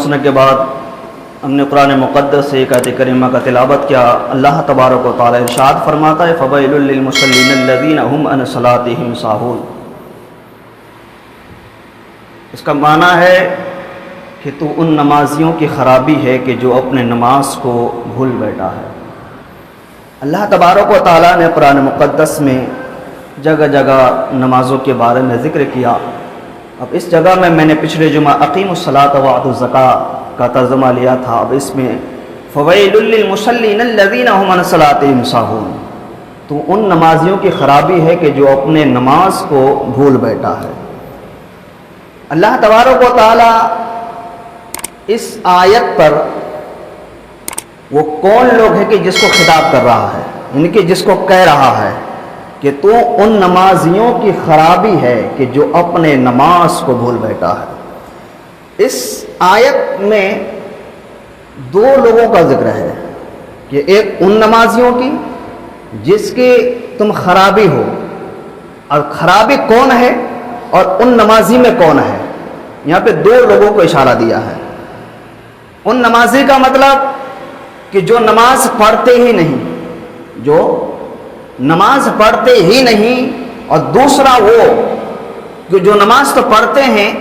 پہنچنے کے بعد ہم نے قرآن مقدس سے ایک آیت کریمہ کا تلاوت کیا۔ اللہ تبارک و تعالی ارشاد فرماتا ہے فویل للمصلین الذین هم عن صلاتهم ساہون۔ اس کا معنی ہے کہ تو ان نمازیوں کی خرابی ہے کہ جو اپنے نماز کو بھول بیٹھا ہے۔ اللہ تبارک و تعالیٰ نے قرآن مقدس میں جگہ جگہ نمازوں کے بارے میں ذکر کیا۔ اب اس جگہ میں نے پچھلے جمعہ اقیموا الصلاۃ وآتوا الزکاۃ کا ترجمہ لیا تھا۔ اب اس میں فویل للمصلین الذین هم عن صلاتهم ساہون، تو ان نمازیوں کی خرابی ہے کہ جو اپنے نماز کو بھول بیٹھا ہے۔ اللہ تبارک و تعالیٰ اس آیت پر وہ کون لوگ ہے کہ جس کو خطاب کر رہا ہے، یعنی کہ جس کو کہہ رہا ہے کہ تو ان نمازیوں کی خرابی ہے کہ جو اپنے نماز کو بھول بیٹھا ہے۔ اس آیت میں دو لوگوں کا ذکر ہے کہ ایک ان نمازیوں کی جس کی تم خرابی ہو، اور خرابی کون ہے اور ان نمازی میں کون ہے۔ یہاں پہ دو لوگوں کو اشارہ دیا ہے۔ ان نمازی کا مطلب کہ جو نماز پڑھتے ہی نہیں، جو نماز پڑھتے ہی نہیں، اور دوسرا وہ کہ جو نماز تو پڑھتے ہیں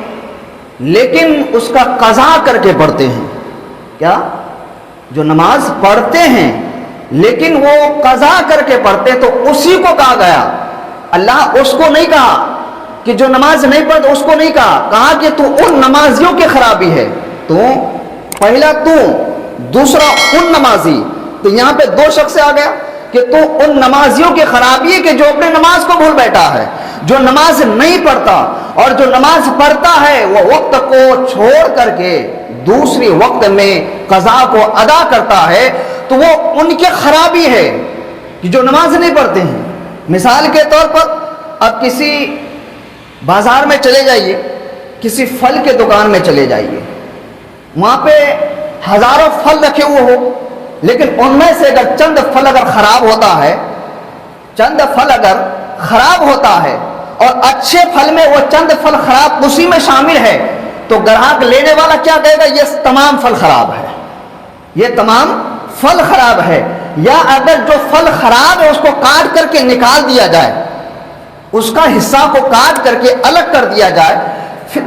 لیکن اس کا قضا کر کے پڑھتے ہیں۔ کیا؟ جو نماز پڑھتے ہیں لیکن وہ قضا کر کے پڑھتے ہیں، تو اسی کو کہا گیا۔ اللہ اس کو نہیں کہا کہ جو نماز نہیں پڑھتے، اس کو نہیں کہا کہ تو ان نمازیوں کی خرابی ہے۔ تو پہلا تو، دوسرا ان نمازی، تو یہاں پہ دو شخص آ گیا کہ تو ان نمازیوں کی خرابی ہے کہ جو اپنے نماز کو بھول بیٹھا ہے۔ جو نماز نہیں پڑھتا اور جو نماز پڑھتا ہے وہ وقت کو چھوڑ کر کے دوسری وقت میں قضا کو ادا کرتا ہے، تو وہ ان کی خرابی ہے کہ جو نماز نہیں پڑھتے ہیں۔ مثال کے طور پر اب کسی بازار میں چلے جائیے، کسی پھل کے دکان میں چلے جائیے، وہاں پہ ہزاروں پھل رکھے ہوئے ہو، لیکن ان میں سے اگر چند پھل اگر خراب ہوتا ہے، چند پھل اگر خراب ہوتا ہے اور اچھے پھل میں وہ چند پھل خراب اسی میں شامل ہے، تو گراہک لینے والا کیا کہے گا؟ یہ تمام پھل خراب ہے، یہ تمام پھل خراب ہے۔ یا اگر جو پھل خراب ہے اس کو کاٹ کر کے نکال دیا جائے، اس کا حصہ کو کاٹ کر کے الگ کر دیا جائے،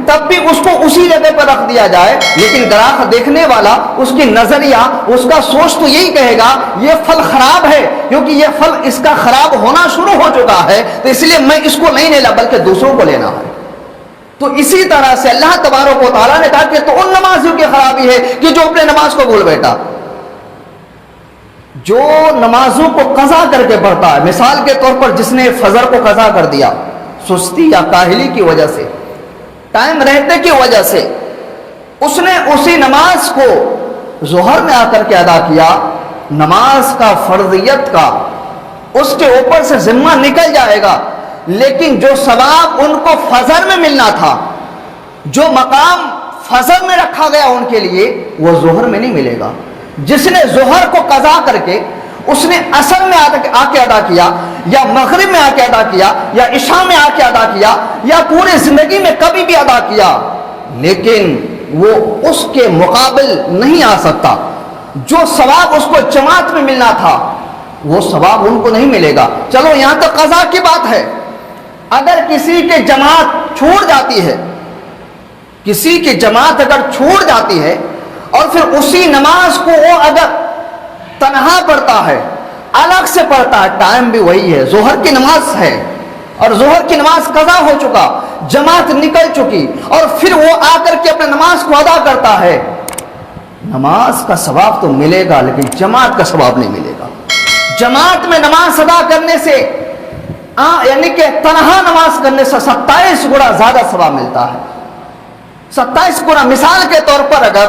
تب بھی اس کو اسی جگہ پر رکھ دیا جائے، لیکن گراہک دیکھنے والا اس کی نظریہ، اس کا سوچ تو یہی کہے گا یہ پھل خراب ہے، کیونکہ یہ پھل اس کا خراب ہونا شروع ہو چکا ہے، تو اس لیے میں اس کو نہیں لینا بلکہ دوسروں کو لینا ہے۔ تو اسی طرح سے اللہ تبارک و تعالیٰ نے کہا کہ تو ان نمازیوں کی خرابی ہے کہ جو اپنے نماز کو بھول بیٹھا۔ جو نمازوں کو قضا کر کے پڑھتا ہے، مثال کے طور پر جس نے فجر کو قضا کر دیا سستی یا کاہلی کی وجہ سے، ٹائم رہتے کی وجہ سے، اس نے اسی نماز کو ظہر میں آ کر کے ادا کیا، نماز کا فرضیت کا اس کے اوپر سے ذمہ نکل جائے گا، لیکن جو ثواب ان کو فجر میں ملنا تھا، جو مقام فجر میں رکھا گیا ان کے لیے، وہ ظہر میں نہیں ملے گا۔ جس نے ظہر کو قضا کر کے اس نے عصر میں آ کے ادا کیا، یا مغرب میں آ کے ادا کیا، یا عشاء میں آ کے ادا کیا، یا پورے زندگی میں کبھی بھی ادا کیا، لیکن وہ اس کے مقابل نہیں آ سکتا۔ جو ثواب اس کو جماعت میں ملنا تھا وہ ثواب ان کو نہیں ملے گا۔ چلو یہاں تک قضا کی بات ہے۔ اگر کسی کی جماعت چھوٹ جاتی ہے، کسی کی جماعت اگر چھوٹ جاتی ہے اور پھر اسی نماز کو وہ اگر تنہا پڑھتا ہے، الگ سے پڑھتا ہے، ٹائم بھی وہی ہے، ظہر کی نماز ہے اور ظہر کی نماز قضا ہو چکا، جماعت نکل چکی، اور پھر وہ آ کر کے اپنے نماز کو ادا کرتا ہے، نماز کا ثواب تو ملے گا لیکن جماعت کا ثواب نہیں ملے گا۔ جماعت میں نماز ادا کرنے سے یعنی کہ تنہا نماز کرنے سے 27 گنا زیادہ ثواب ملتا ہے، 27 گنا۔ مثال کے طور پر اگر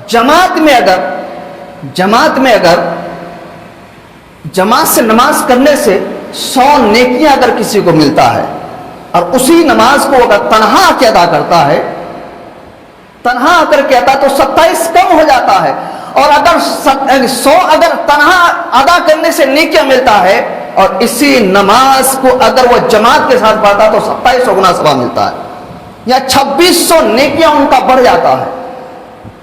جماعت میں اگر جماعت سے نماز کرنے سے 100 نیکیاں اگر کسی کو ملتا ہے، اور اسی نماز کو اگر تنہا کے ادا کرتا ہے، تنہا کر کے ادا، تو 27 کم ہو جاتا ہے۔ اور اگر 100 اگر تنہا ادا کرنے سے نیکیاں ملتا ہے، اور اسی نماز کو اگر وہ جماعت کے ساتھ پڑھتا تو 2700 گنا ثواب ملتا ہے، یا 2600 نیکیاں ان کا بڑھ جاتا ہے۔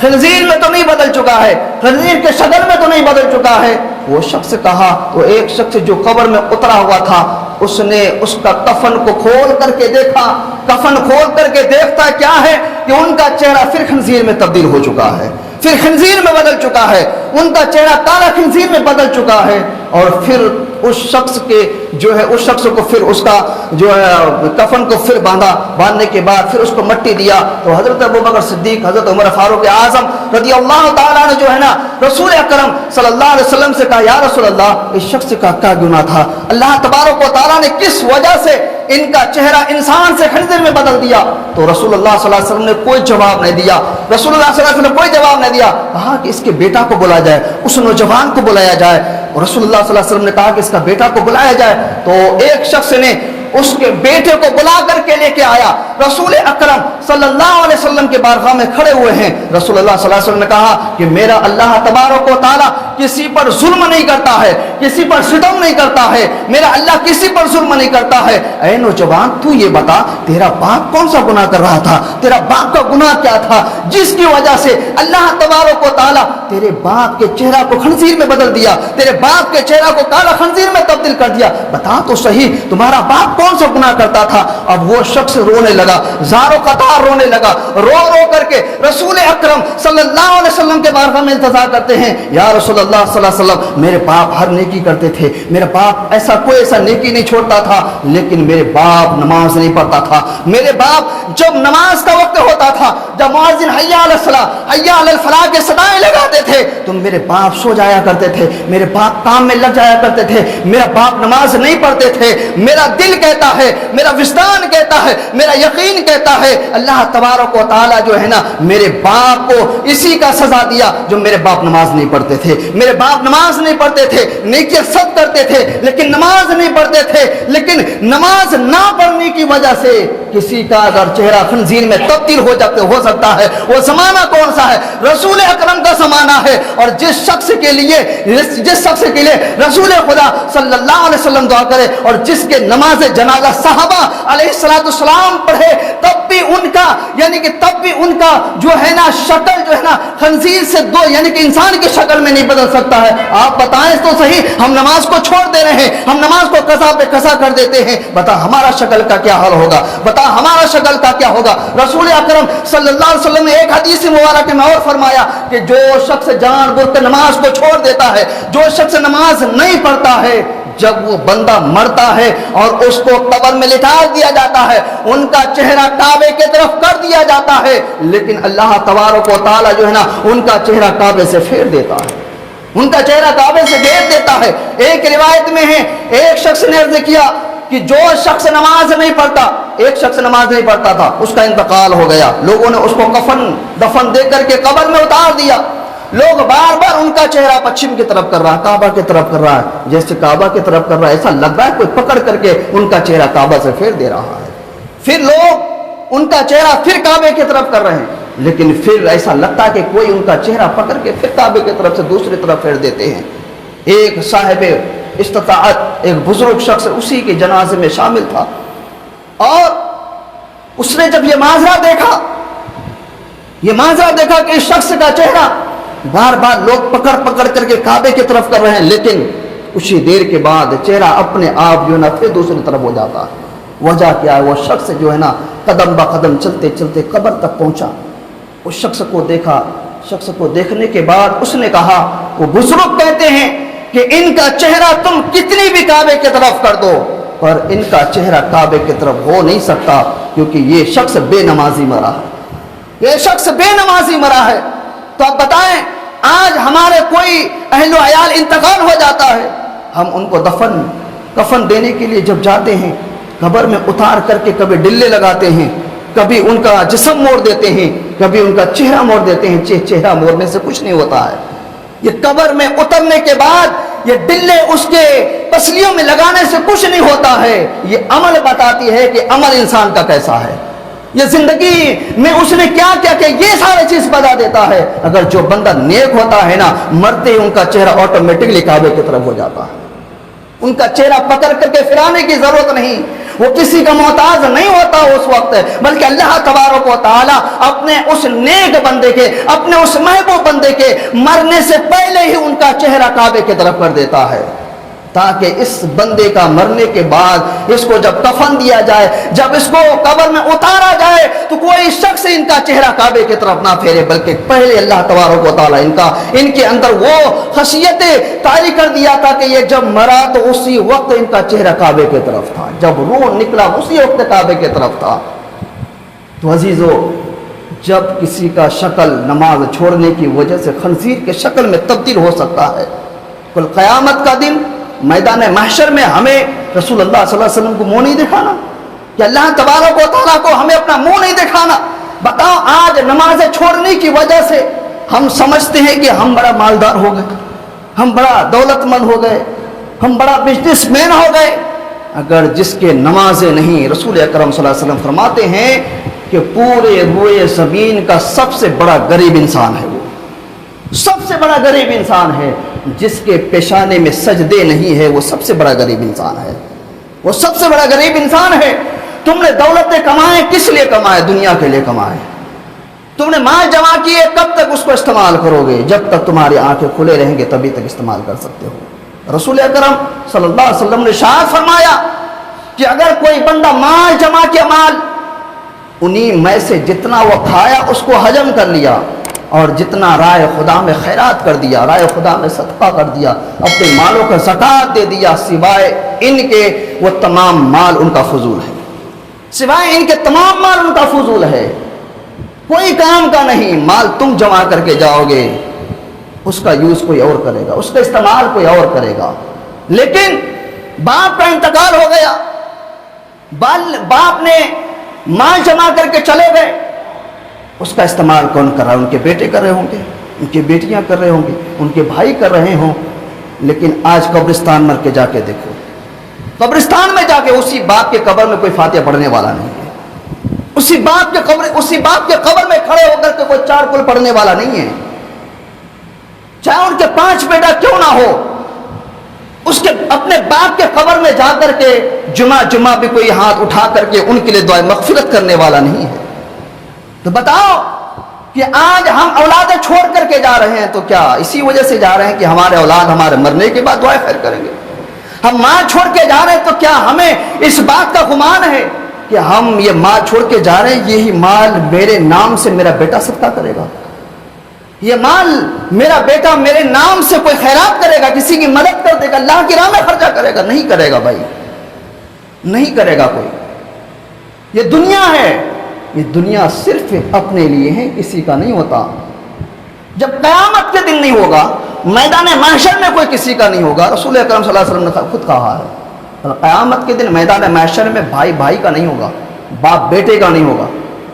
خنزیر میں تو نہیں بدل چکا ہے، خنزیر کے شکل میں تو نہیں بدل چکا ہے؟ وہ شخص کہا، وہ ایک شخص جو قبر میں اترا ہوا تھا، اس نے اس کا کفن کو کھول کر کے دیکھا، کفن کھول کر کے دیکھتا کیا ہے کہ ان کا چہرہ پھر خنزیر میں تبدیل ہو چکا ہے، پھر خنزیر میں بدل چکا ہے، ان کا چہرہ کالا خنزیر میں بدل چکا ہے۔ اور پھر اس شخص کے جو ہے اس شخص کو پھر اس کا جو ہے کفن کو پھر باندھنے کے بعد پھر اس کو مٹی دیا، تو حضرت ابوبکر صدیق، حضرت عمر فاروق اعظم رضی اللہ تعالیٰ نے جو ہے نا رسول اکرم صلی اللہ علیہ وسلم سے کہا، یا رسول اللہ، اس شخص کا کیا گناہ تھا؟ اللہ تبارک و تعالیٰ نے کس وجہ سے ان کا چہرہ انسان سے خنزیر میں بدل دیا؟ تو رسول اللہ صلی اللہ علیہ وسلم نے کوئی جواب نہیں دیا، رسول اللہ صلی اللہ علیہ وسلم نے کوئی جواب نہیں دیا۔ کہا کہ اس کے بیٹا کو بلایا جائے، اس نوجوان کو بلایا جائے، اور رسول اللہ صلی اللہ علیہ وسلم نے کہا کہ اس کا بیٹا کو بلایا جائے۔ تو ایک شخص نے اس کے بیٹے کو بلا کر کے لے کے آیا، رسول اکرم صلی اللہ علیہ وسلم کے بارگاہ میں کھڑے ہوئے ہیں۔ رسول اللہ صلی اللہ علیہ وسلم نے کہا کہ میرا اللہ تبارک و تعالیٰ کسی پر ظلم نہیں کرتا ہے، کسی پر ستم نہیں کرتا ہے، میرا اللہ کسی پر ظلم نہیں کرتا ہے۔ اے نوجوان، تو یہ بتا تیرا باپ کون سا گناہ کر رہا تھا؟ تیرا باپ کا گناہ کیا تھا جس کی وجہ سے اللہ تبارک و تعالیٰ تیرے باپ کے چہرہ کو خنزیر میں بدل دیا، تیرے باپ کے چہرہ کو کالا خنزیر میں تبدیل کر دیا؟ بتا تو صحیح، تمہارا باپ کون سا گناہ کرتا تھا؟ اب وہ شخص رونے لگا، زارو قطار رونے لگا، رو رو کر کے رسول اکرم صلی اللہ علیہ وسلم کے بارگاہ میں التجا کرتے ہیں، یا رسول اللہ صلی اللہ علیہ وسلم، میرے باپ ہر نیکی کرتے تھے، میرا باپ ایسا نیکی نہیں چھوڑتا تھا، لیکن میرے باپ نماز نہیں پڑھتا تھا۔ میرے باپ جب نماز کا وقت ہوتا تھا، جب مؤذن حی علی الصلاۃ حی علی الفلاح کے صدائیں لگاتے تھے تو میرے باپ سو جایا کرتے تھے، میرے باپ کام میں لگ جایا کرتے تھے، میرا باپ نماز نہیں پڑھتے تھے۔ میرا دل کہتا ہے، میرا وجدان کہتا ہے، میرا یقین کہتا ہے، اللہ تبارک و تعالیٰ جو ہے نا میرے باپ کو اسی کا سزا دیا جو میرے باپ نماز نہیں پڑھتے تھے۔ میرے باپ نماز نہیں پڑھتے تھے، نیکیاں سب کرتے تھے لیکن نماز نہیں پڑھتے تھے، لیکن نماز نہ پڑھنے کی وجہ سے کسی کا اگر چہرہ خنزیر میں تبدیل ہو سکتا ہے، وہ زمانہ کون سا ہے؟ رسول اکرم کا زمانہ ہے۔ اور جس شخص کے لیے رسول خدا صلی اللہ علیہ وسلم دعا کرے اور جس کے نماز جنازہ صحابہ علیہ السلام پڑھے، تب بھی ان کا جو ہے نا شکل جو ہے نا خنزیر سے یعنی کہ انسان کی شکل میں نہیں بدل سکتا ہے۔ آپ بتائیں تو صحیح، ہم نماز کو چھوڑ دے رہے ہیں، ہم نماز کو قضا پہ قضا کر دیتے ہیں، بتا ہمارا شکل کا کیا حال ہوگا؟ بتا ہمارا شکل کا کیا ہوگا؟ رسول اکرم صلی اللہ علیہ وسلم نے ایک حدیث مبارک میں اور فرمایا کہ جو شخص جان بوجھ کر نماز کو چھوڑ دیتا ہے، جو شخص نماز نہیں پڑھتا ہے، جب وہ بندہ مرتا ہے اور اس کو قبر میں لٹا دیا جاتا ہے، ان کا چہرہ کعبے کی طرف کر دیا جاتا ہے، لیکن اللہ تبارک و تعالیٰ جو ہے نا ان کا چہرہ کعبے سے پھیر دیتا ہے، ان کا چہرہ کعبے سے پھیر دیتا ہے۔ ایک روایت میں ہے، ایک شخص نے عرض کیا کہ جو شخص نماز نہیں پڑھتا، ایک شخص نماز نہیں پڑھتا تھا، اس کا انتقال ہو گیا، لوگوں نے اس کو دفن دے کر کے قبر میں اتار دیا، لوگ بار بار ان کا چہرہ پچھم کی طرف کر رہا ہے، کعبہ کی طرف کر رہا ہے، جیسے کعبہ کی طرف کر رہا ہے، ایسا لگ رہا ہے کوئی پکڑ کر کے ان کا چہرہ کعبہ سے پھیر دے رہا ہے۔ پھر لوگ ان کا چہرہ پھر کعبے کی طرف کر رہے ہیں، لیکن پھر ایسا لگتا ہے کہ کوئی ان کا چہرہ پکڑ کے پھر کعبے کی طرف سے دوسری طرف پھیر دیتے ہیں۔ ایک صاحب استطاعت، ایک بزرگ شخص اسی کے جنازے میں شامل تھا، اور اس نے جب یہ منظر دیکھا کہ اس شخص کا چہرہ بار بار لوگ پکڑ کر کے کعبے کی طرف کر رہے ہیں، لیکن کچھ ہی دیر کے بعد چہرہ اپنے آپ جو ہے نا پھر دوسری طرف ہو جاتا ہے۔ وجہ کیا ہے؟ وہ شخص جو ہے نا قدم با قدم چلتے چلتے قبر تک پہنچا، اس شخص کو دیکھا، شخص کو دیکھنے کے بعد اس نے کہا، وہ بزرگ کہتے ہیں کہ ان کا چہرہ تم کتنی بھی کعبے کی طرف کر دو پر ان کا چہرہ کعبے کی طرف ہو نہیں سکتا، کیونکہ یہ شخص بے نمازی مرا ہے، یہ شخص بے نمازی مرا ہے۔ تو اب بتائیں، آج ہمارے کوئی اہل و عیال انتقال ہو جاتا ہے، ہم ان کو کفن دینے کے لیے جب جاتے ہیں، قبر میں اتار کر کے کبھی ڈلے لگاتے ہیں، کبھی ان کا جسم موڑ دیتے ہیں، کبھی ان کا چہرہ موڑ دیتے ہیں۔ چہرہ موڑنے سے کچھ نہیں ہوتا ہے، یہ قبر میں اترنے کے بعد یہ ڈلے اس کے پسلیوں میں لگانے سے کچھ نہیں ہوتا ہے۔ یہ عمل بتاتی ہے کہ عمل انسان کا کیسا ہے، یہ زندگی میں اس نے کیا کیا کہ یہ سارے چیز بتا دیتا ہے۔ اگر جو بندہ نیک ہوتا ہے نا، مرتے ہی ان کا چہرہ آٹومیٹکلی کعبے کی طرف ہو جاتا ہے، ان کا چہرہ پکڑ کر کے پھرانے کی ضرورت نہیں، وہ کسی کا محتاج نہیں ہوتا اس وقت، بلکہ اللہ تبارک و تعالی اپنے اس نیک بندے کے، اپنے اس محبوب بندے کے مرنے سے پہلے ہی ان کا چہرہ کعبے کی طرف کر دیتا ہے، تاکہ اس بندے کا مرنے کے بعد اس کو جب کفن دیا جائے، جب اس کو قبر میں اتارا جائے تو کوئی شخص ان کا چہرہ کعبے کی طرف نہ پھیرے، بلکہ پہلے اللہ تبارک و تعالی ان کے اندر وہ خشیت طاری کر دیا تھا کہ یہ جب مرا تو اسی وقت ان کا چہرہ کعبے کی طرف تھا، جب روح نکلا اسی وقت کعبے کی طرف تھا۔ تو عزیزو، جب کسی کا شکل نماز چھوڑنے کی وجہ سے خنزیر کے شکل میں تبدیل ہو سکتا ہے، کل قیامت کا دن میدان محشر میں ہمیں رسول اللہ صلی اللہ علیہ وسلم کو منہ نہیں دکھانا، کہ اللہ تبارک و تعالیٰ کو ہمیں اپنا منہ نہیں دکھانا۔ بتاؤ، آج نمازیں چھوڑنے کی وجہ سے ہم سمجھتے ہیں کہ ہم بڑا مالدار ہو گئے، ہم بڑا دولت مند ہو گئے، ہم بڑا بزنس مین ہو گئے، اگر جس کے نمازیں نہیں، رسول اکرم صلی اللہ علیہ وسلم فرماتے ہیں کہ پورے روئے زمین کا سب سے بڑا غریب انسان ہے، وہ سب سے بڑا غریب انسان ہے، جس کے پیشانے میں سجدے نہیں ہے، وہ سب سے بڑا غریب انسان ہے، وہ سب سے بڑا غریب انسان ہے۔ تم نے دولتیں کمائے، کس لیے کمائے؟ دنیا کے لیے کمائے۔ تم نے مال جمع کیے، کب تک اس کو استعمال کرو گے؟ جب تک تمہاری آنکھیں کھلے رہیں گے تبھی تک استعمال کر سکتے ہو۔ رسول اکرم صلی اللہ علیہ وسلم نے ارشاد فرمایا کہ اگر کوئی بندہ مال جمع کیا، مال انہی میں سے جتنا وہ کھایا اس کو ہضم کر لیا، اور جتنا رائے خدا میں خیرات کر دیا، رائے خدا میں صدقہ کر دیا، اپنے مالوں کا زکوٰۃ دے دیا، سوائے ان کے وہ تمام مال ان کا فضول ہے، سوائے ان کے تمام مال ان کا فضول ہے، کوئی کام کا نہیں۔ مال تم جمع کر کے جاؤ گے، اس کا یوز کوئی اور کرے گا، اس کا استعمال کوئی اور کرے گا۔ لیکن باپ کا انتقال ہو گیا، باپ نے مال جمع کر کے چلے گئے، اس کا استعمال کون کر رہا ہے؟ ان کے بیٹے کر رہے ہوں گے، ان کی بیٹیاں کر رہے ہوں گے، ان کے بھائی کر رہے ہوں۔ لیکن آج قبرستان مر کے جا کے دیکھو، قبرستان میں جا کے اسی باپ کے قبر میں کوئی فاتحہ پڑھنے والا نہیں ہے، اسی باپ کے قبر میں کھڑے ہو کر کے کوئی چار کل پڑھنے والا نہیں ہے، چاہے ان کے 5 بیٹا کیوں نہ ہو، اس کے اپنے باپ کے قبر میں جا کر کے جمعہ بھی کوئی ہاتھ اٹھا کر کے ان کے لیے دعائیں مغفرت کرنے والا نہیں ہے۔ تو بتاؤ کہ آج ہم اولادیں چھوڑ کر کے جا رہے ہیں تو کیا اسی وجہ سے جا رہے ہیں کہ ہمارے اولاد ہمارے مرنے کے بعد دعائیں خیر کریں گے؟ ہم مال چھوڑ کے جا رہے ہیں تو کیا ہمیں اس بات کا گمان ہے کہ ہم یہ مال چھوڑ کے جا رہے ہیں، یہی مال میرے نام سے میرا بیٹا صدقہ کرے گا، یہ مال میرا بیٹا میرے نام سے کوئی خیرات کرے گا، کسی کی مدد کر دے گا، اللہ کی راہ میں خرچہ کرے گا؟ نہیں کرے گا بھائی، نہیں کرے گا کوئی۔ یہ دنیا ہے، یہ دنیا صرف اپنے لیے ہے، کسی کا نہیں ہوتا۔ جب قیامت کے دن نہیں ہوگا، میدان محشر میں کوئی کسی کا نہیں ہوگا، رسول اکرم صلی اللہ علیہ وسلم نے خود کہا ہے، قیامت کے دن میدان محشر میں بھائی بھائی کا نہیں ہوگا، باپ بیٹے کا نہیں ہوگا،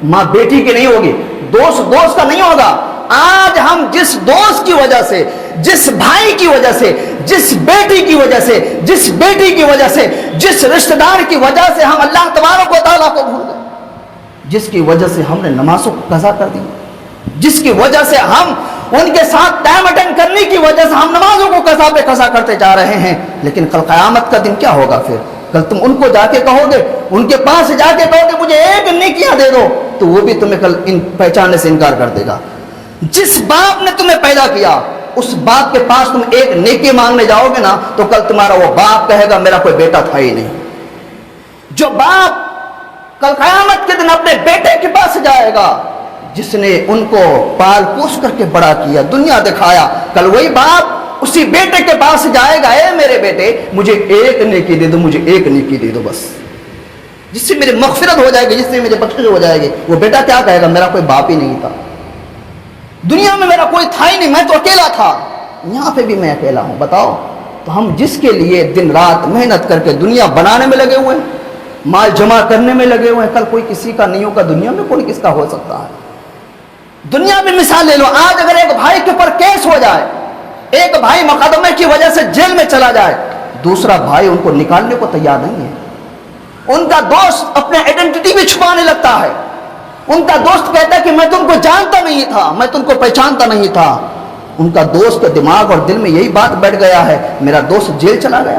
ماں بیٹی کی نہیں ہوگی، دوست کا نہیں ہوگا۔ آج ہم جس دوست کی وجہ سے، جس بھائی کی وجہ سے، جس بیٹی کی وجہ سے، جس بیٹی کی وجہ سے، جس رشتہ دار کی وجہ سے ہم اللہ تبارک و تعالیٰ کو بھول گئے، جس کی وجہ سے ہم نے نمازوں کو قضا کر دی، جس کی وجہ سے ہم ان کے ساتھ ٹائم اٹینڈ کرنے کی وجہ سے ہم نمازوں کو قضا پہ قضا کرتے جا رہے ہیں، لیکن کل قیامت کا دن کیا ہوگا؟ پھر کل تم ان کو جا کے کہو گے، ان کے پاس جا کے کہو گے مجھے ایک نیکیاں دے دو، تو وہ بھی تمہیں کل پہچاننے سے انکار کر دے گا۔ جس باپ نے تمہیں پیدا کیا، اس باپ کے پاس تم ایک نیکی مانگنے جاؤ گے نا، تو کل تمہارا وہ باپ کہے گا میرا کوئی بیٹا تھا ہی نہیں۔ جو باپ کل قیامت کے دن اپنے بیٹے کے پاس جائے گا جس نے ان کو پال پوس کر کے بڑا کیا، دنیا دکھایا، کل وہی باپ اسی بیٹے کے پاس جائے گا، اے میرے بیٹے مجھے ایک نیکی دے دو، مجھے ایک نیکی دے دو بس، جس سے میری مغفرت ہو جائے گی، جس سے میری بخشش ہو جائے گی۔ وہ بیٹا کیا کہے گا؟ میرا کوئی باپ ہی نہیں تھا، دنیا میں میرا کوئی تھا ہی نہیں، میں تو اکیلا تھا، یہاں پہ بھی میں اکیلا ہوں۔ بتاؤ، تو ہم جس کے لیے دن رات محنت کر کے دنیا بنانے میں لگے ہوئے ہیں، مال جمع کرنے میں لگے ہوئے ہیں، کل کوئی کسی کا نہیں ہوگا، دنیا میں کوئی کس کا ہو سکتا ہے؟ دنیا میں مثال لے لو، آج اگر ایک بھائی کے اوپر کیس ہو جائے، ایک بھائی مقدمے کی وجہ سے جیل میں چلا جائے، دوسرا بھائی ان کو نکالنے کو تیار نہیں ہے، ان کا دوست اپنے آئیڈینٹی بھی چھپانے لگتا ہے، ان کا دوست کہتا ہے کہ میں تم کو جانتا نہیں تھا، میں تم کو پہچانتا نہیں تھا، ان کا دوست کے دماغ اور دل میں یہی بات بیٹھ گیا ہے، میرا دوست جیل چلا گیا،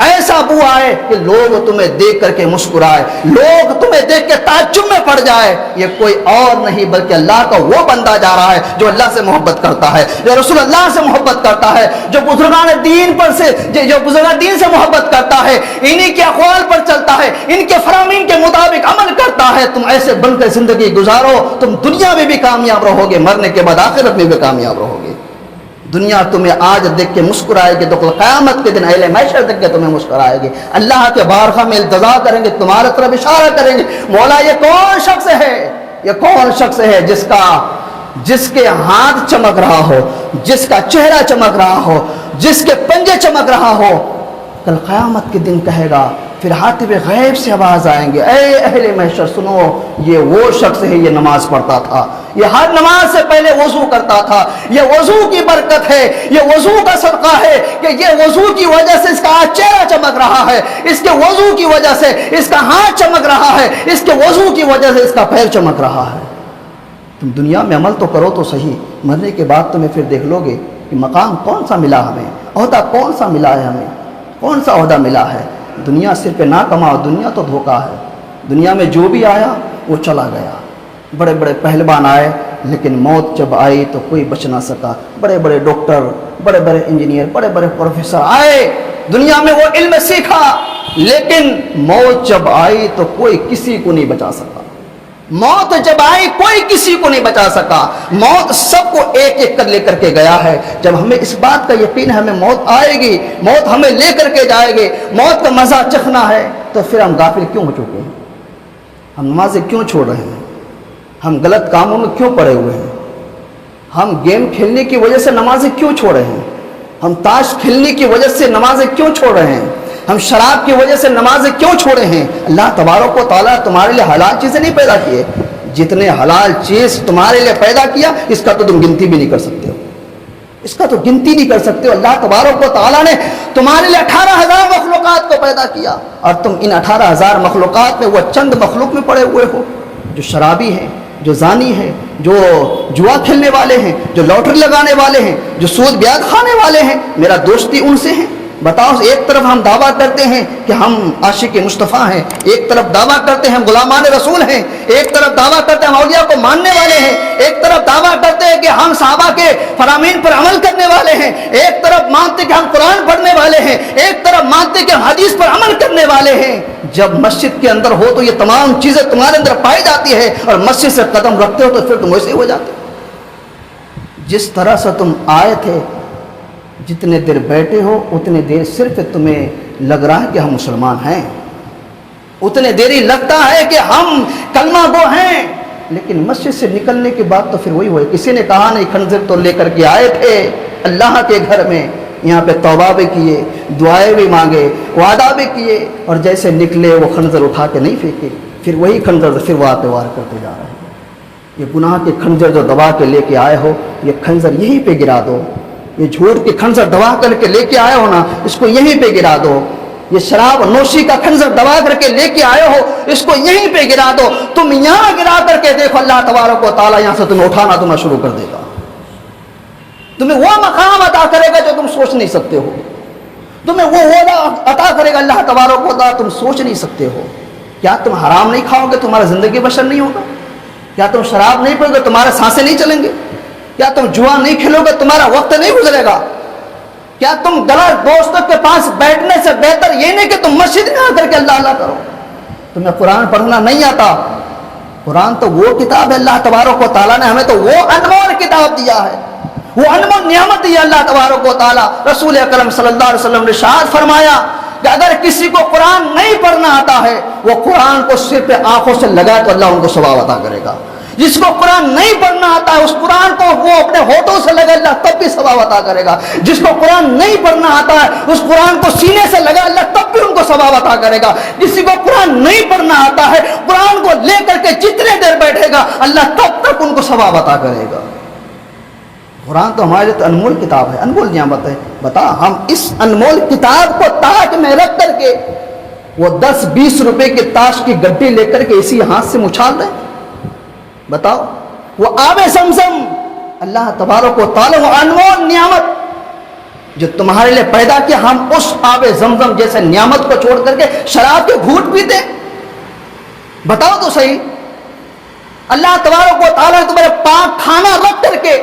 ایسا بو آئے کہ لوگ تمہیں دیکھ کر کے مسکرائے، لوگ تمہیں دیکھ کے تعجب میں پڑ جائے، یہ کوئی اور نہیں بلکہ اللہ کا وہ بندہ جا رہا ہے جو اللہ سے محبت کرتا ہے، جو رسول اللہ سے محبت کرتا ہے، جو بزرگان دین سے محبت کرتا ہے، انہی کے اقوال پر چلتا ہے، ان کے فرامین کے مطابق عمل کرتا ہے۔ تم ایسے بن کر زندگی گزارو، تم دنیا میں بھی کامیاب رہو گے، مرنے کے بعد آخرت میں بھی کامیاب رہو گے۔ دنیا تمہیں آج دیکھ کے مسکرائے گی تو قیامت کے دن اہل محشر دیکھ کے تمہیں مسکرائے گی، اللہ کے بارگاہ میں التجا کریں گے، تمہارے طرف اشارہ کریں گے، مولا یہ کون شخص ہے، یہ کون شخص ہے جس کے ہاتھ چمک رہا ہو، جس کا چہرہ چمک رہا ہو، جس کے پنجے چمک رہا ہو۔ کل قیامت کے دن کہے گا، پھر حاتب غیب سے آواز آئیں گے، اے اہل محشر سنو، یہ وہ شخص ہے، یہ نماز پڑھتا تھا، یہ ہر نماز سے پہلے وضو کرتا تھا، یہ وضو کی برکت ہے، یہ وضو کا صدقہ ہے کہ یہ وضو کی وجہ سے اس کا چہرہ چمک رہا ہے، اس کے وضو کی وجہ سے اس کا ہاتھ چمک رہا ہے، اس کے وضو کی وجہ سے اس کا پیر چمک رہا ہے۔ تم دنیا میں عمل تو کرو تو صحیح، مرنے کے بعد تمہیں پھر دیکھ لو گے کہ مقام کون سا ملا ہمیں، عہدہ کون سا ملا ہے ہمیں، کون سا عہدہ ملا ہے۔ دنیا صرف نہ کماؤ، دنیا تو دھوکہ ہے، دنیا میں جو بھی آیا وہ چلا گیا۔ بڑے بڑے پہلوان آئے لیکن موت جب آئی تو کوئی بچ نہ سکا، بڑے بڑے ڈاکٹر، بڑے بڑے انجینئر، بڑے بڑے پروفیسر آئے، دنیا میں وہ علم سیکھا، لیکن موت جب آئی تو کوئی کسی کو نہیں بچا سکا۔ موت جب آئی کوئی کسی کو نہیں بچا سکا، موت سب کو ایک ایک کر لے کر کے گیا ہے۔ جب ہمیں اس بات کا یقین ہے ہمیں موت آئے گی، موت ہمیں لے کر کے جائے گی، موت کا مزہ چکھنا ہے، تو پھر ہم غافل کیوں ہو چکے ہیں؟ ہم نمازیں کیوں چھوڑ رہے ہیں؟ ہم غلط کاموں میں کیوں پڑے ہوئے ہیں؟ ہم گیم کھیلنے کی وجہ سے نمازیں کیوں چھوڑ رہے ہیں؟ ہم تاش کھیلنے کی وجہ سے نمازیں کیوں چھوڑ رہے ہیں؟ ہم شراب کی وجہ سے نمازیں کیوں چھوڑے ہیں؟ اللہ تبارک و تعالیٰ تمہارے لیے حلال چیزیں نہیں پیدا کیے، جتنے حلال چیز تمہارے لیے پیدا کیا اس کا تو تم گنتی بھی نہیں کر سکتے ہو، اس کا تو گنتی نہیں کر سکتے ہو۔ اللہ تبارک و تعالیٰ نے تمہارے لیے 18,000 مخلوقات کو پیدا کیا، اور تم ان 18,000 مخلوقات میں وہ چند مخلوق میں پڑے ہوئے ہو جو شرابی ہیں، جو زانی ہیں، جو جوا کھیلنے والے ہیں، جو لاٹری لگانے والے ہیں، جو سود بیعت کھانے والے ہیں۔ میرا دوستی ان سے ہے۔ بتاؤ، ایک طرف ہم دعویٰ کرتے ہیں کہ ہم عاشق مصطفیٰ ہیں، ایک طرف دعویٰ کرتے ہیں ہم غلامان رسول ہیں، ایک طرف دعویٰ کرتے ہیں ہم اولیاء کو ماننے والے ہیں، ایک طرف دعویٰ کرتے ہیں کہ ہم صحابہ کے فرامین پر عمل کرنے والے ہیں، ایک طرف مانتے ہیں کہ ہم قرآن پڑھنے والے ہیں، ایک طرف مانتے ہیں کہ ہم حدیث پر عمل کرنے والے ہیں۔ جب مسجد کے اندر ہو تو یہ تمام چیزیں تمہارے اندر پائی جاتی ہے، اور مسجد سے قدم رکھتے ہو تو پھر تم ویسے ہو جاتے ہو۔ جس طرح سے تم آئے تھے، جتنے دیر بیٹھے ہو اتنے دیر صرف تمہیں لگ رہا ہے کہ ہم مسلمان ہیں، اتنے دیر ہی لگتا ہے کہ ہم کلمہ گو ہیں، لیکن مسجد سے نکلنے کے بعد تو پھر وہی ہوئے۔ کسی نے کہا نہیں، خنزر تو لے کر کے آئے تھے اللہ کے گھر میں، یہاں پہ توبہ بھی کیے، دعائیں بھی مانگے، وعدہ بھی کیے، اور جیسے نکلے وہ خنزر اٹھا کے نہیں پھینکے، پھر وہی خنزر پھر وار پہ وار کرتے جا رہے ہیں۔ یہ گناہ کے خنزر جو دبا کے لے کے آئے ہو، یہ خنزر یہیں پہ گرا دو، یہ جھوٹ کی خنزر دبا کر کے لے کے آئے ہو نا، اس کو یہیں پہ گرا دو۔ یہ شراب نوشی کا خنزر دبا کر کے لے کے آئے ہو، اس کو یہیں پہ گرا دو۔ تم یہاں گرا کر کے دیکھو، اللہ تبارک و تعالیٰ یہاں سے تمہیں اٹھانا تمہیں شروع کر دے گا، تمہیں وہ مقام عطا کرے گا جو تم سوچ نہیں سکتے ہو، تمہیں وہ عہدہ عطا کرے گا اللہ تبارک و تعالیٰ تم سوچ نہیں سکتے ہو۔ کیا تم حرام نہیں کھاؤ گے تمہارا زندگی بشر نہیں ہوگا؟ کیا تم شراب نہیں پیو گے تمہارے سانسیں نہیں چلیں گے؟ کیا تم جوا نہیں کھیلو گے تمہارا وقت نہیں گزرے گا؟ کیا تم غلط دوستوں کے پاس بیٹھنے سے بہتر یہ نہیں کہ تم مسجد میں آ کر کے اللہ اللہ کرو؟ تمہیں قرآن پڑھنا نہیں آتا؟ قرآن تو وہ کتاب ہے، اللہ تبارک و تعالیٰ نے ہمیں تو وہ انمول کتاب دیا ہے، وہ انمول نعمت دی اللہ تبارک و تعالیٰ۔ رسول اکرم صلی اللہ علیہ وسلم نے ارشاد فرمایا کہ اگر کسی کو قرآن نہیں پڑھنا آتا ہے، وہ قرآن کو سر پہ آنکھوں سے لگائے تو اللہ ان کو ثواب عطا کرے گا۔ جس کو قرآن نہیں پڑھنا آتا ہے، اس قرآن کو وہ اپنے ہونٹوں سے لگا، اللہ تب بھی ثواب عطا کرے گا۔ جس کو قرآن نہیں پڑھنا آتا ہے، اس قرآن کو سینے سے لگا، اللہ تب بھی ان کو ثواب عطا کرے گا۔ کسی کو قرآن نہیں پڑھنا آتا ہے، قرآن کو لے کر کے جتنے دیر بیٹھے گا، اللہ تب تک ان کو ثواب عطا کرے گا۔ قرآن تو ہمارے لیے انمول کتاب ہے، انمول نعمت ہے۔ بتا، ہم اس انمول کتاب کو تاج میں رکھ کر کے وہ 10-20 روپے کے تاش کی گڈی لے کر کے اسی ہاتھ سے مچھال رہے ہیں۔ بتاؤ، وہ آب زمزم اللہ تبارک و تعالیٰ وہ انمول نعمت جو تمہارے لیے پیدا کیا، ہم اس آب زمزم جیسے نعمت کو چھوڑ کر کے شراب کے گھونٹ پیتے؟ بتاؤ تو صحیح۔ اللہ تبارک و تعالیٰ نے تمہارے پاک کھانا رکھ کر کے،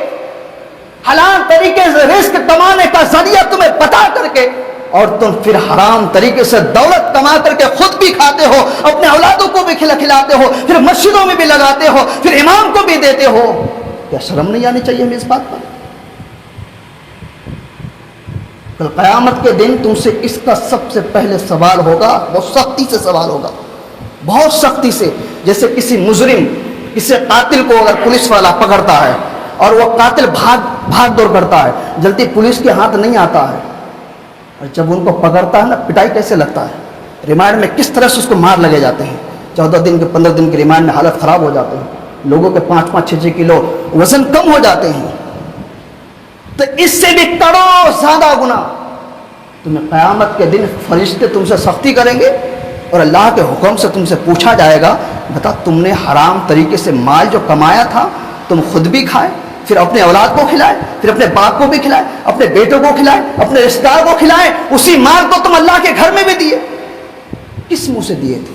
حلال طریقے سے رزق کمانے کا ذریعہ تمہیں بتا کر کے، اور تم پھر حرام طریقے سے دولت کما کر کے خود بھی کھاتے ہو، اپنے اولادوں کو بھی کھلاتے ہو، پھر مسجدوں میں بھی لگاتے ہو، پھر امام کو بھی دیتے ہو۔ کیا شرم نہیں آنی چاہیے ہمیں اس بات پر؟ کل قیامت کے دن تم سے اس کا سب سے پہلے سوال ہوگا، بہت سختی سے سوال ہوگا، بہت سختی سے۔ جیسے کسی مجرم، کسی قاتل کو اگر پولیس والا پکڑتا ہے اور وہ قاتل بھاگ دوڑ کرتا ہے، جلدی پولیس کے ہاتھ نہیں آتا ہے، اور جب ان کو پکڑتا ہے نا، پٹائی کیسے لگتا ہے، ریمانڈ میں کس طرح سے اس کو مار لگے جاتے ہیں، 14 دن کے 15 دن کے ریمانڈ میں حالت خراب ہو جاتے ہیں، لوگوں کے 5-5 6-6 کلو وزن کم ہو جاتے ہیں۔ تو اس سے بھی کروڑ زیادہ گنا تمہیں قیامت کے دن فرشتے تم سے سختی کریں گے، اور اللہ کے حکم سے تم سے پوچھا جائے گا، بتا تم نے حرام طریقے سے مال جو کمایا تھا تم خود بھی کھائے، پھر اپنے اولاد کو کھلائے، پھر اپنے باپ کو بھی کھلائے، اپنے بیٹوں کو کھلائے، اپنے رشتہ دار کو کھلائے، اسی مال کو تم اللہ کے گھر میں بھی دیے؟ کس منہ سے دیے تھے؟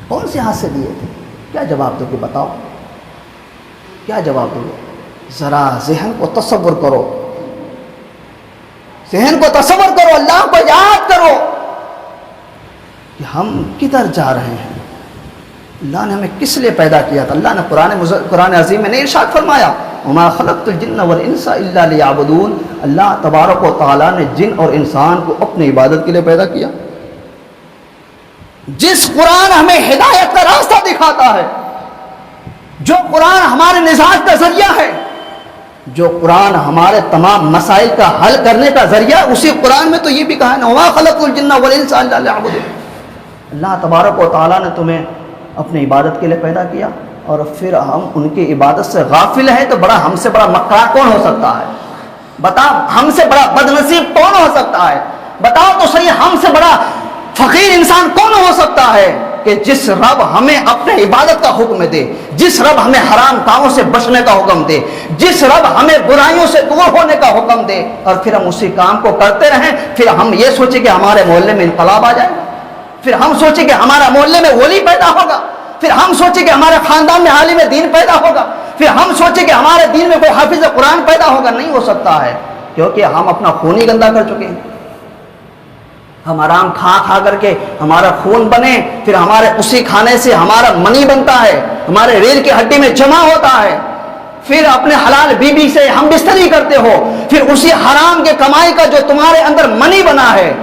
کون سے ہاتھ سے دیے تھے؟ کیا جواب دو گے؟ بتاؤ کیا جواب دو گے؟ ذرا ذہن کو تصور کرو، ذہن کو تصور کرو، اللہ کو یاد کرو کہ ہم کدھر جا رہے ہیں، اللہ نے ہمیں کس لیے پیدا کیا تھا۔ اللہ نے قرآن عظیم میں نے ارشاد فرمایا، وما خلقت الجن والانس الا لیعبدون، اللہ تبارک و تعالیٰ نے جن اور انسان کو اپنی عبادت کے لیے پیدا کیا۔ جس قرآن ہمیں ہدایت کا راستہ دکھاتا ہے، جو قرآن ہمارے نجات کا ذریعہ ہے، جو قرآن ہمارے تمام مسائل کا حل کرنے کا ذریعہ، اسی قرآن میں تو یہ بھی کہا ہے، وما خلقت الجن والانس الا لیعبدون۔ اللہ تبارک و تعالیٰ نے تمہیں اپنی عبادت کے لیے پیدا کیا، اور پھر ہم ان کی عبادت سے غافل ہیں، تو ہم سے بڑا مکار کون ہو سکتا ہے؟ بتاؤ، ہم سے بڑا بدنصیب کون ہو سکتا ہے؟ بتاؤ تو صحیح، ہم سے بڑا فقیر انسان کون ہو سکتا ہے کہ جس رب ہمیں اپنے عبادت کا حکم دے، جس رب ہمیں حرام کاموں سے بچنے کا حکم دے، جس رب ہمیں برائیوں سے دور ہونے کا حکم دے، اور پھر ہم اسی کام کو کرتے رہیں، پھر ہم یہ سوچیں کہ ہمارے محلے میں انقلاب آ جائے، پھر ہم سوچیں کہ ہمارا محلے میں ولی پیدا ہوگا، پھر ہم سوچیں کہ ہمارے خاندان میں عالم دین پیدا ہوگا، پھر ہم سوچیں کہ ہمارے دین میں کوئی حافظ قرآن پیدا ہوگا۔ نہیں ہو سکتا ہے، کیونکہ ہم اپنا خون ہی گندا کر چکے ہیں۔ ہم حرام کھا کر کے ہمارا خون بنے، پھر ہمارے اسی کھانے سے ہمارا منی بنتا ہے، ہمارے ریڑھ کی ہڈی میں جمع ہوتا ہے، پھر اپنے حلال بیوی سے ہم بستری کرتے ہو، پھر اسی حرام کے کمائی کا جو تمہارے اندر منی بنا ہے،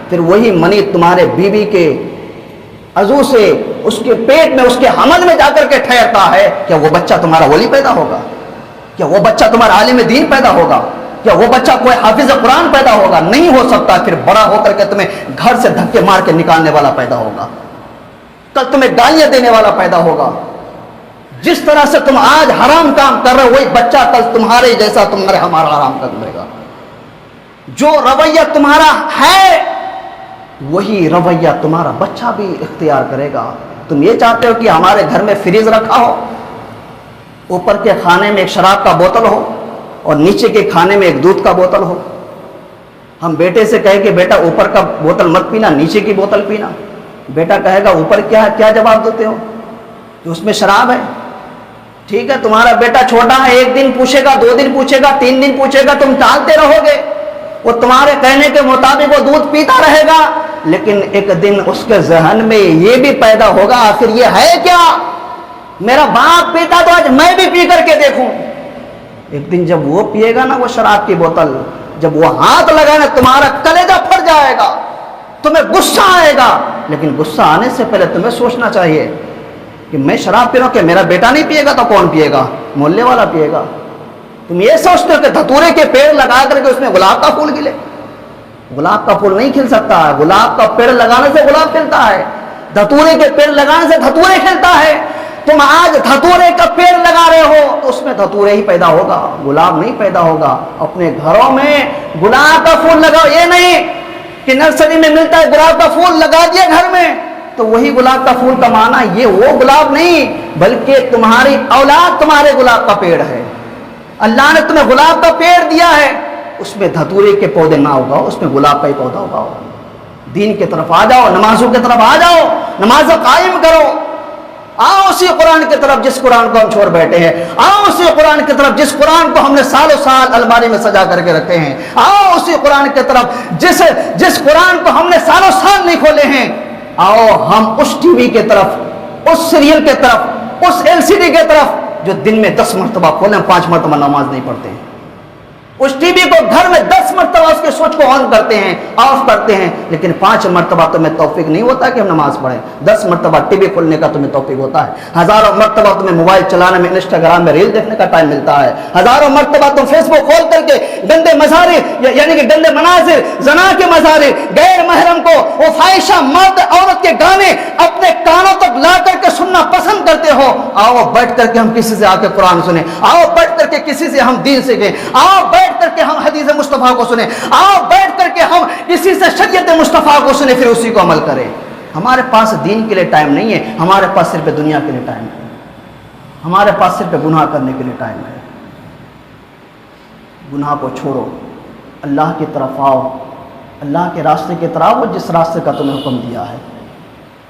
پھر وہی منی تمہارے بیوی کے عضو سے، اس کے پیٹ میں، اس کے حمل میں جا کر کے ٹھہرتا ہے۔ کیا وہ بچہ تمہارا ولی پیدا ہوگا؟ کیا وہ بچہ تمہارا عالم دین پیدا ہوگا؟ کیا وہ بچہ کوئی حافظ قرآن پیدا ہوگا؟ نہیں ہو سکتا۔ پھر بڑا ہو کر کے تمہیں گھر سے دھکے مار کے نکالنے والا پیدا ہوگا، کل تمہیں گالیاں دینے والا پیدا ہوگا۔ جس طرح سے تم آج حرام کام کر رہے ہو، وہی بچہ کل تمہارے جیسا تمہارے ہمارا حرام کر دے گا۔ جو رویہ تمہارا ہے وہی رویہ تمہارا بچہ بھی اختیار کرے گا۔ تم یہ چاہتے ہو کہ ہمارے گھر میں فریز رکھا ہو، اوپر کے کھانے میں ایک شراب کا بوتل ہو اور نیچے کے کھانے میں ایک دودھ کا بوتل ہو؟ ہم بیٹے سے کہیں کہ بیٹا اوپر کا بوتل مت پینا، نیچے کی بوتل پینا، بیٹا کہے گا اوپر کیا ہے؟ کیا جواب دیتے ہو؟ کہ اس میں شراب ہے۔ ٹھیک ہے، تمہارا بیٹا چھوٹا ہے، 1 دن پوچھے گا، 2 دن پوچھے گا، 3 دن پوچھے گا، تم ٹالتے رہو گے، وہ تمہارے کہنے کے مطابق وہ دودھ پیتا رہے گا، لیکن ایک دن اس کے ذہن میں یہ بھی پیدا ہوگا، آخر یہ ہے کیا؟ میرا باپ پیتا تو آج میں بھی پی کر کے دیکھوں۔ ایک دن جب وہ پیے گا نا وہ شراب کی بوتل، جب وہ ہاتھ لگانا تمہارا کلیجہ پھٹ جائے گا، تمہیں غصہ آئے گا، لیکن غصہ آنے سے پہلے تمہیں سوچنا چاہیے کہ میں شراب پی رہا ہوں، کہ میرا بیٹا نہیں پیے گا تو کون پیے گا؟ محلے والا پیے گا۔ تم یہ سوچتے ہو کہ دھتورے کے پیڑ لگا کر کے اس میں گلاب کا پھول کھلے؟ گلاب کا پھول نہیں کھل سکتا ہے، گلاب کا پیڑ لگانے سے گلاب کھلتا ہے، دھتورے کے پیڑ لگانے سے دھتورے کھلتا ہے۔ تم آج دھتورے کا پیڑ لگا رہے ہو تو اس میں دھتورے ہی پیدا ہوگا، گلاب نہیں پیدا ہوگا۔ اپنے گھروں میں گلاب کا پھول لگاؤ، یہ نہیں کہ نرسری میں ملتا ہے گلاب کا پھول لگا دیا گھر میں تو وہی گلاب کا پھول کا معنی یہ وہ گلاب نہیں، بلکہ تمہاری اولاد تمہارے گلاب کا پیڑ ہے۔ اللہ نے تمہیں گلاب کا پیڑ دیا ہے، اس میں دھتورے کے پودے نہ اگاؤ، اس میں گلاب کا ہی پودا اگاؤ. دین کی طرف آ جاؤ، نمازوں کی طرف آ جاؤ، نماز قائم کرو. آؤ اسی قرآن کی طرف جس قرآن کو ہم چھوڑ بیٹھے ہیں. آؤ اسی قرآن کی طرف جس قرآن کو ہم نے سالوں سال الماری میں سجا کر کے رکھے ہیں. آؤ اسی قرآن کی طرف جس قرآن کو ہم نے سالوں سال نہیں کھولے ہیں. آؤ ہم اس ٹی وی کی طرف، اس سیریل کی طرف، اس ایل سی ڈی کی طرف جو دن میں 10 مرتبہ کھولیں، 5 مرتبہ نماز نہیں پڑھتے ہیں. اس ٹی وی کو گھر میں 10 مرتبہ اس کے سوئچ کو آن کرتے ہیں، آف کرتے ہیں، لیکن 5 مرتبہ تمہیں توفیق نہیں ہوتا کہ ہم نماز پڑھیں. 10 مرتبہ ٹی وی کھولنے کا تمہیں توفیق ہوتا ہے. ہزاروں مرتبہ تمہیں موبائل چلانے میں، انسٹاگرام میں ریل دیکھنے کا ٹائم ملتا ہے. ہزاروں مرتبہ تم فیس بک کھول کر کے گندے مظاہر، یعنی کہ گندے مناظر، زنا کے مظاہر، غیر محرم کو، وہ فاحشہ مرد عورت کے گانے اپنے کانوں تک لا کر کے سننا پسند کرتے ہو. آؤ بیٹھ کر کے ہم کسی سے آ کے قرآن سنیں. آؤ بیٹھ کر کے کسی سے ہم دین سیکھیں. آؤ بیٹھ کر کے ہم حدیث مصطفیٰ کو سنیں. آؤ بیٹھ کر کے ہم کسی سے شریعت مصطفیٰ کو سنیں، پھر اسی کو عمل کریں. ہمارے پاس دین کے لیے ٹائم نہیں ہے، ہمارے پاس صرف دنیا کے لیے ٹائم ہے. ہمارے پاس صرف گناہ کرنے کے لیے ٹائم ہے. گناہ کو چھوڑو، اللہ کی طرف آؤ، اللہ کے راستے کی طرف آؤ، جس راستے کا تمہیں حکم دیا ہے،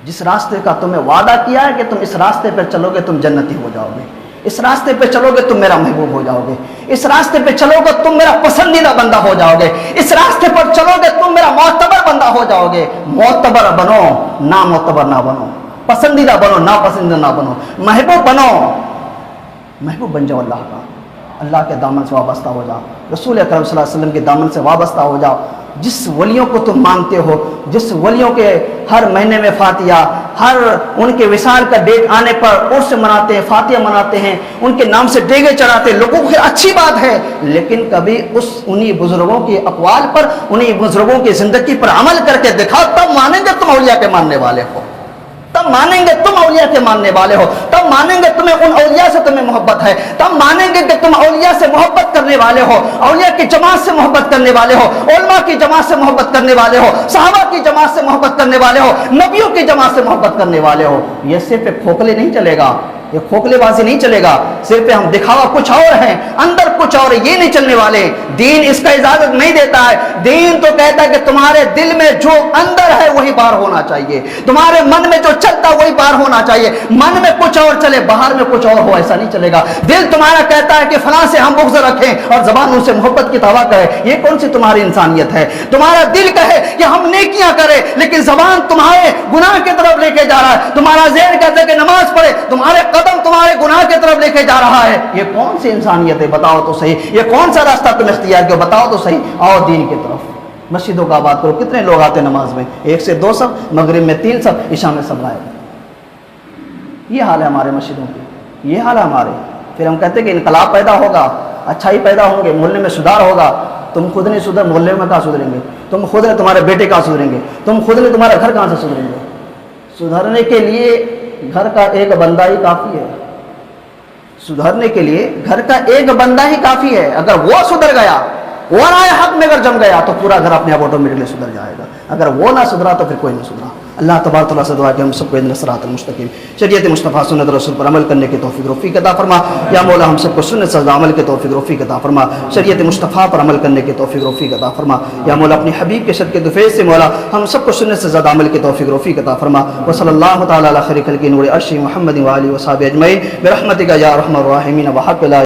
جس راستے کا تمہیں وعدہ کیا ہے کہ تم اس راستے پر چلو گے تم جنتی ہو جاؤ گے. اس راستے پہ چلو گے تم میرا محبوب ہو جاؤ گے. اس راستے پہ چلو گے تم میرا پسندیدہ بندہ ہو جاؤ گے. اس راستے پر چلو گے تم میرا معتبر بندہ ہو جاؤ گے. معتبر بنو، نا معتبر نہ بنو. پسندیدہ بنو، نا پسندیدہ نہ بنو. محبوب بنو، محبوب بن جاؤ اللہ کا. اللہ کے دامن سے وابستہ ہو جاؤ، رسول اکرم صلی اللہ علیہ وسلم کے دامن سے وابستہ ہو جاؤ. جس ولیوں کو تم مانتے ہو، جس ولیوں کے ہر مہینے میں فاتحہ، ہر ان کے وصال کا ڈیٹ آنے پر عرس مناتے ہیں، فاتحہ مناتے ہیں، ان کے نام سے ڈیگے چڑھاتے ہیں، لوگوں کو اچھی بات ہے، لیکن کبھی انہی بزرگوں کے اقوال پر، انہی بزرگوں کی زندگی پر عمل کر کے دکھاؤ، تب مانیں گے تم اولیاء کے ماننے والے ہو. تب مانیں گے تم اولیاء کے ماننے والے ہو. تب مانیں گے تمہیں ان اولیاء سے تمہیں محبت ہے. تب مانیں گے کہ تم اولیاء سے محبت کرنے والے ہو، اولیاء کی جماعت سے محبت کرنے والے ہو، علماء کی جماعت سے محبت کرنے والے ہو، صحابہ کی جماعت سے محبت کرنے والے ہو، نبیوں کی جماعت سے محبت کرنے والے ہو. یہ صرف کھوکھلے نہیں چلے گا، یہ کھوکھلے بازی نہیں چلے گا. صرف ہم دکھاوا کچھ اور ہیں، اندر کچھ اور، یہ نہیں چلنے والے. دین اس کا اجازت نہیں دیتا ہے. دین تو کہتا ہے کہ تمہارے دل میں جو اندر ہے وہی باہر ہونا چاہیے، تمہارے من میں جو چلتا وہی باہر ہونا چاہیے. من میں کچھ اور چلے، باہر میں کچھ اور ہو، ایسا نہیں چلے گا. دل تمہارا کہتا ہے کہ فلاں سے ہم بغض رکھیں اور زبان ان سے محبت کی دعویٰ کرے، یہ کون سی تمہاری انسانیت ہے؟ تمہارا دل کہے کہ ہم نیکیاں کریں لیکن زبان تمہارے گناہ کی طرف لے کے جا رہا ہے، تمہارا ذہن کہتا ہے کہ نماز پڑھے، تمہارے قدم تمہارے گناہ کی طرف لے کے جا رہا ہے. یہ کون سی انسانیت ہے؟ بتاؤ تو صحیح. یہ کون سا راستہ تم اختیار کیا؟ بتاؤ تو صحیح. آؤ دین کی طرف. مسجدوں کا بات کرو، کتنے لوگ آتے نماز میں؟ 1 سے 2 صف، مغرب میں 3 صف، عشاء میں سب آئے. یہ حال ہے ہمارے مسجدوں کی، یہ حال ہے ہمارے. پھر ہم کہتے ہیں کہ انقلاب پیدا ہوگا، اچھائی پیدا ہوں گے، محلے میں سدھار ہوگا. تم خود نہیں سدھر، محلے میں کہاں سدھریں گے؟ تم خود نے تمہارے بیٹے کہاں سدھریں گے؟ تم خود نے تمہارا گھر کہاں سے سدھریں گے؟ سدھرنے کے لیے گھر کا ایک بندہ ہی کافی ہے. سدھرنے کے لیے گھر کا ایک بندہ ہی کافی ہے. اگر وہ سدھر گیا، وہ رائے حق میں اگر جم گیا تو پورا گھر اپنے آپ آٹومیٹکلی سدھر جائے گا. اگر وہ نہ سدھرا تو پھر کوئی نہیں سدھرا. اللہ تبارک تعالیٰ سے دعا کہ ہم سب کو اہدنا الصراط المستقیم، شریعت مصطفیٰ سنت رسول پر عمل کرنے کی توفیق رفیق عطا فرما. یا مولا ہم سب کو سنت سے عمل کی توفیق رفیق عطا فرما، شریعت مصطفیٰ پر عمل کرنے کی توفیق رفیق عطا فرما. یا مولا اپنی حبیب کے صدقے دفیع سے مولا ہم سب کو سنت سے زیادہ عمل کی توفیق رفیق عطا فرما. وصلی اللہ تعالیٰ علی خیر خلق نور عرش محمد و آلہ و صحبہ اجمعین برحمتک یا ارحم الراحمین. وحق لا